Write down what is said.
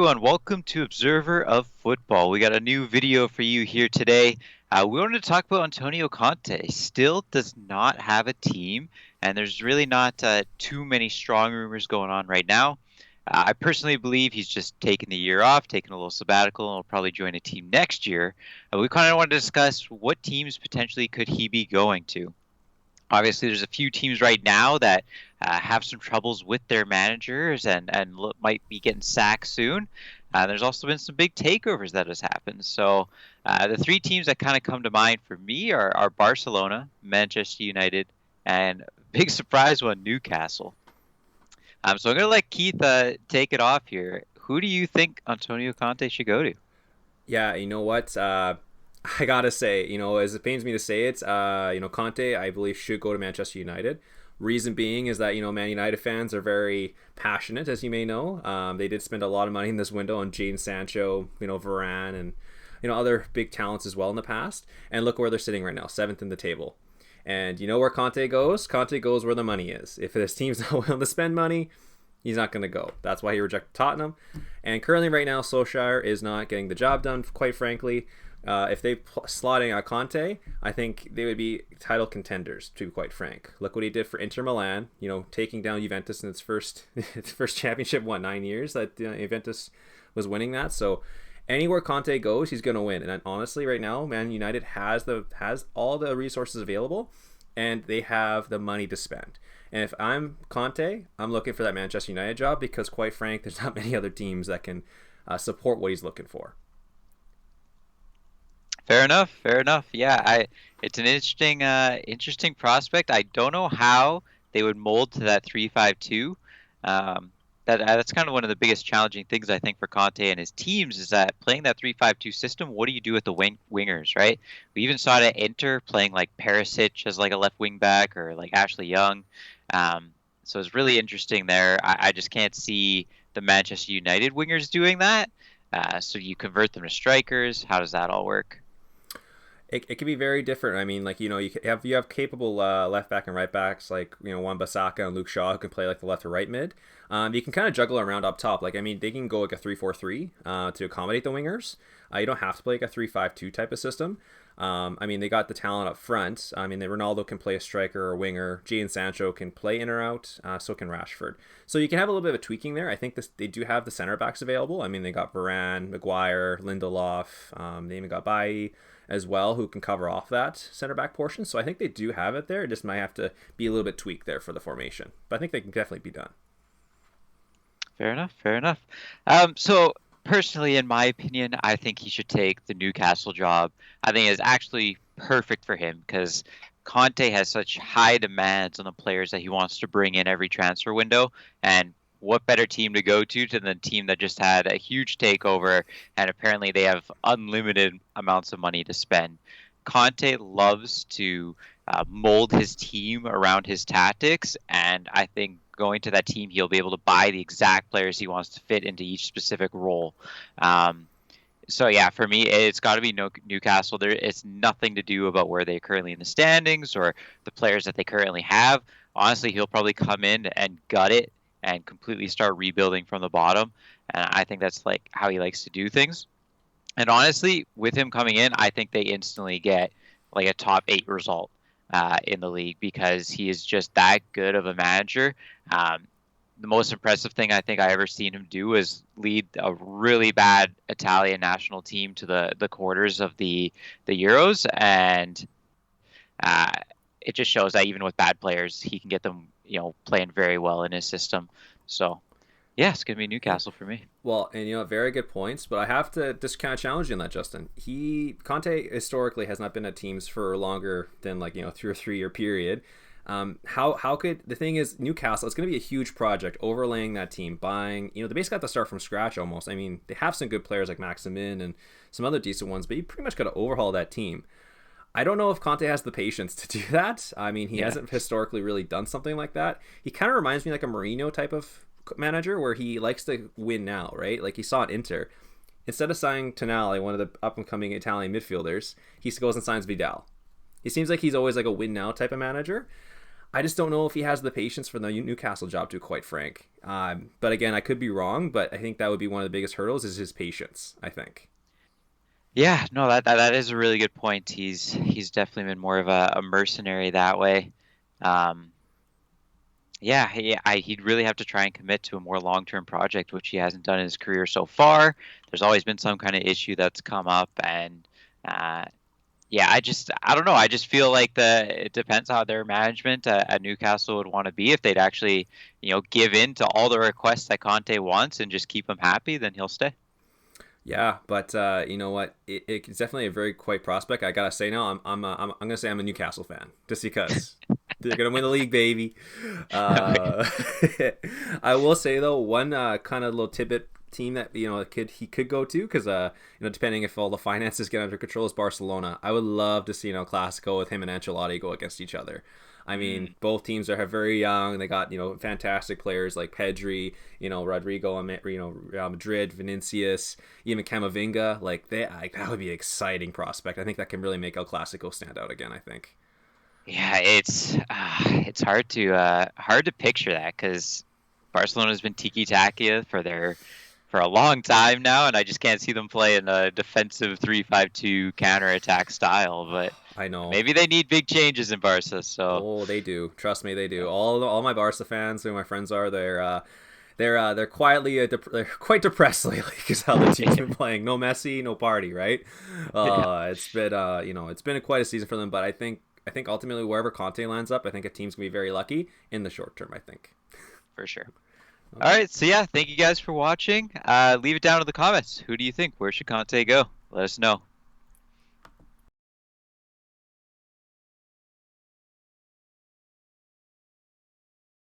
everyone, welcome to Observer of Football. We got a new video for you here today. We wanted to talk about Antonio Conte. Still does not have a team, and there's really not too many strong rumors going on right now. I personally believe he's just taking the year off, taking a little sabbatical, and will probably join a team next year. We kind of want to discuss what teams potentially could he be going to. Obviously, there's a few teams right now that have some troubles with their managers and might be getting sacked soon. There's also been some big takeovers that has happened. So the three teams that kind of come to mind for me are Barcelona, Manchester United, and big surprise one, Newcastle. So I'm going to let Keith take it off here. Who do you think Antonio Conte should go to? Yeah, you know what? I gotta say, as it pains me to say it, Conte, I believe, should go to Manchester United. Reason being is that, Man United fans are very passionate, as you may know. They did spend a lot of money in this window on Jadon Sancho, Varane, and, other big talents as well in the past. And look where they're sitting right now, seventh in the table. And you know where Conte goes? Conte goes where the money is. If his team's not willing to spend money, he's not going to go. That's why he rejected Tottenham. And currently right now, Solskjaer is not getting the job done, quite frankly. If they slot in Conte, I think they would be title contenders, to be quite frank. Look what he did for Inter Milan, taking down Juventus in its first championship, 9 years that Juventus was winning that. So anywhere Conte goes, he's going to win. And honestly, right now, Man United has all the resources available, and they have the money to spend. And if I'm Conte, I'm looking for that Manchester United job because, quite frank, there's not many other teams that can support what he's looking for. Fair enough. Fair enough. Yeah, it's an interesting prospect. I don't know how they would mold to that 3-5-2. That's kind of one of the biggest challenging things I think for Conte and his teams is that playing that 3-5-2 system. What do you do with the wingers, right? We even saw it at Inter playing like Perisic as like a left wing back or like Ashley Young. So it's really interesting there. I just can't see the Manchester United wingers doing that. So you convert them to strikers. How does that all work? It can be very different. I mean, you have capable left back and right backs like Wan-Bissaka and Luke Shaw who can play like the left or right mid. You can kind of juggle around up top. Like, I mean, they can go like a 3-4-3 to accommodate the wingers. You don't have to play like a 3-5-2 type of system. I mean, they got the talent up front. I mean, Ronaldo can play a striker or a winger. Jadon Sancho can play in or out. So can Rashford. So you can have a little bit of a tweaking there. I think they do have the center backs available. I mean, they got Varane, Maguire, Lindelof. They even got Bailly as well, who can cover off that center back portion. So I think they do have it there. It just might have to be a little bit tweaked there for the formation. But I think they can definitely be done. Fair enough. Fair enough. So personally, in my opinion, I think he should take the Newcastle job. I think it's actually perfect for him because Conte has such high demands on the players that he wants to bring in every transfer window. And what better team to go to than the team that just had a huge takeover and apparently they have unlimited amounts of money to spend. Conte loves to mold his team around his tactics, and I think going to that team, he'll be able to buy the exact players he wants to fit into each specific role. So yeah, for me, it's got to be Newcastle. It's nothing to do about where they're currently in the standings or the players that they currently have. Honestly, he'll probably come in and gut it and completely start rebuilding from the bottom. And I think that's like how he likes to do things. And honestly, with him coming in, I think they instantly get like a top 8 result in the league because he is just that good of a manager. The most impressive thing I think I ever seen him do is lead a really bad Italian national team to the quarters of the Euros. And it just shows that even with bad players, he can get them, playing very well in his system. So, yeah, it's going to be Newcastle for me. Well, and very good points, but I have to just kind of challenge you on that, Justin. Conte historically has not been at teams for longer than 2 or 3 year period. How could the thing is Newcastle? It's going to be a huge project overlaying that team, buying. They basically got to start from scratch almost. I mean, they have some good players like Maximin and some other decent ones, but you pretty much got to overhaul that team. I don't know if Conte has the patience to do that. I mean, he hasn't historically really done something like that. He kind of reminds me like a Mourinho type of manager where he likes to win now, right? Like he saw at Inter. Instead of signing Tonali, one of the up-and-coming Italian midfielders, he goes and signs Vidal. He seems like he's always like a win now type of manager. I just don't know if he has the patience for the Newcastle job, to be quite frank. But again, I could be wrong, but I think that would be one of the biggest hurdles is his patience, I think. Yeah, no, that is a really good point. He's definitely been more of a mercenary that way. Um, yeah, he'd really have to try and commit to a more long-term project, which he hasn't done in his career so far. There's always been some kind of issue that's come up, and uh, yeah, I don't know. I just feel like it depends how their management at Newcastle would want to be. If they'd actually, give in to all the requests that Conte wants and just keep him happy, then he'll stay. Yeah, but you know what? It's definitely a very quite prospect. I gotta say now, I'm gonna say I'm a Newcastle fan just because they're gonna win the league, baby. Okay. Uh, I will say though, one kind of little tidbit team that he could go to because depending if all the finances get under control is Barcelona. I would love to see Clasico with him and Ancelotti go against each other. I mean, Mm, both teams are very young. They got fantastic players like Pedri, Rodrigo, Real Madrid, Vinicius, even Camavinga. That would be an exciting prospect. I think that can really make El Clasico stand out again. I think. yeah, it's hard to picture that because Barcelona's been tiki-taka for a long time now, and I just can't see them play in a defensive 3-5-2 counter-attack style. But I know. maybe they need big changes in Barca. So Oh, they do. Trust me, they do. yeah, All my Barca fans, who my friends are, they're quietly they're quite depressed lately because how the team's been playing. No Messi, no party, right? yeah, It's been it's been quite a season for them. But I think ultimately wherever Conte lands up, I think a team's gonna be very lucky in the short term. I think. for sure. All Okay. right, so yeah, thank you guys for watching. Leave it down in the comments. Who do you think? Where should Conte go? Let us know.